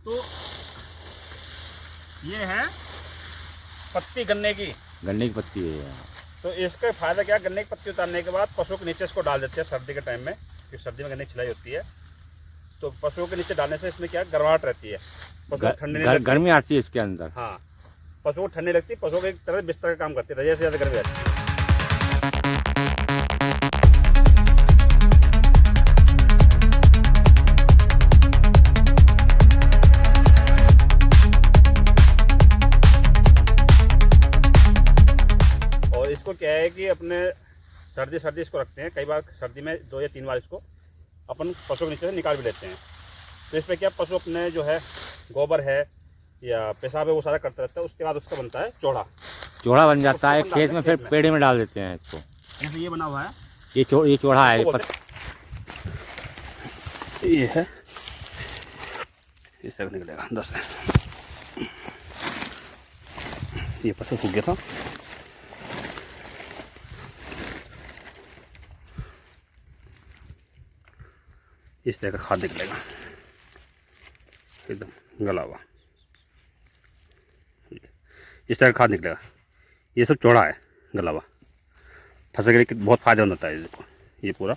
तो ये है पत्ती गन्ने की पत्ती है। तो इसका फायदा क्या, गन्ने की पत्ती उतारने के बाद पशुओं के नीचे इसको डाल देते हैं सर्दी के टाइम में, क्योंकि सर्दी में गन्ने की छिलाई होती है। तो पशुओं के नीचे डालने से इसमें क्या गर्माहट रहती है, पशुओं ठंडी नहीं लगती। गर्मी आती है इसके अंदर। हाँ, पशुओं को ठंडी लगती है, पशुओं को एक तरह बिस्तर का काम करती है, रजाई से ज़्यादा गर्मी आती है। इसको क्या है कि अपने सर्दी इसको रखते हैं, कई बार सर्दी में 2 या 3 बार इसको अपन पशु के नीचे से निकाल भी लेते हैं। तो इस पर क्या पशु अपने जो है गोबर है या पेशाब है वो सारा करता रहता है, उसके बाद उसका बनता है चोढ़ा बन जाता है। खेत में फिर पेड़े में डाल देते हैं इसको। जैसे ये बना हुआ है, ये चोढ़ा है। ये है, इस तरह निकलेगा 10 ये पशु सूख गया था। इस तरह का खाद निकलेगा एकदम गला हुआ, इस तरह का खाद निकलेगा। ये सब चौड़ा है, गला हुआ, फसल के लिए बहुत फायदेमंद होता है। देखो ये पूरा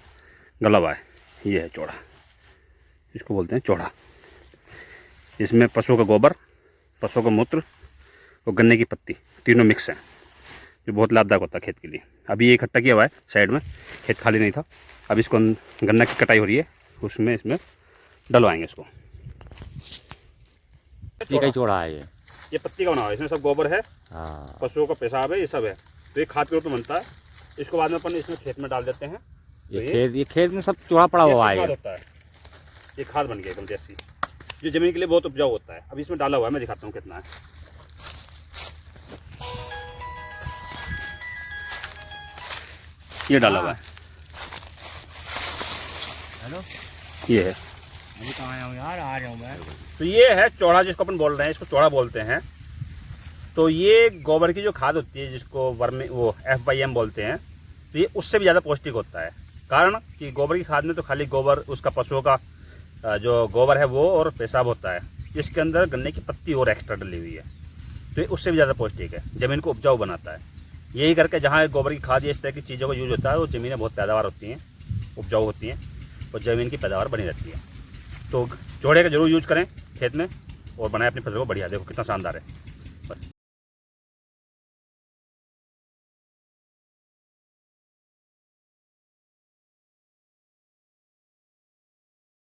गला हुआ है, ये है चौड़ा, इसको बोलते हैं चौड़ा। इसमें पशुओं का गोबर, पशुओं का मूत्र और गन्ने की पत्ती तीनों मिक्स हैं, जो बहुत लाभदायक होता है खेत के लिए। अभी ये इकट्ठा किया हुआ है साइड में, खेत खाली नहीं था। अब इसको गन्ना की कटाई हो रही है, उसमें इसमें डलवाएंगे इसको। चौड़ा है ये पत्ती का बना हुआ है, इसमें सब गोबर है, हाँ। पशुओं का पेशाब है, ये सब है। तो ये खाद के रूप में बनता है। इसको बाद में अपन इसमें खेत में डाल देते हैं। तो ये खेत में सब चौड़ा पड़ा हुआ है। होता है, ये खाद बन गया एकदम देसी, जो जमीन के लिए बहुत उपजाऊ होता है। अभी इसमें डाला हुआ है, मैं दिखाता हूँ कितना है। ये डाला हुआ है, हेलो, ये है। अभी कहाँ आया हूँ यार, आ रहा हूँ मैं। तो ये है चौड़ा, जिसको अपन बोल रहे हैं, इसको चौड़ा बोलते हैं। तो ये गोबर की जो खाद होती है, जिसको वर्मी वो FYM बोलते हैं, तो ये उससे भी ज़्यादा पौष्टिक होता है। कारण कि गोबर की खाद में तो खाली गोबर, उसका पशुओं का जो गोबर है वो और पेशाब होता है। इसके अंदर गन्ने की पत्ती और एक्स्ट्रा डली हुई है, तो ये उससे भी ज़्यादा पौष्टिक है, ज़मीन को उपजाऊ बनाता है। यही करके जहाँ गोबर की खाद या इस तरह की चीज़ों का यूज होता है, वो ज़मीनें बहुत पैदावार होती हैं, उपजाऊ होती हैं और ज़मीन की पैदावार बनी रहती है। तो चौड़े का जरूर यूज करें खेत में और बनाएं अपनी फसल को बढ़िया। देखो कितना शानदार है।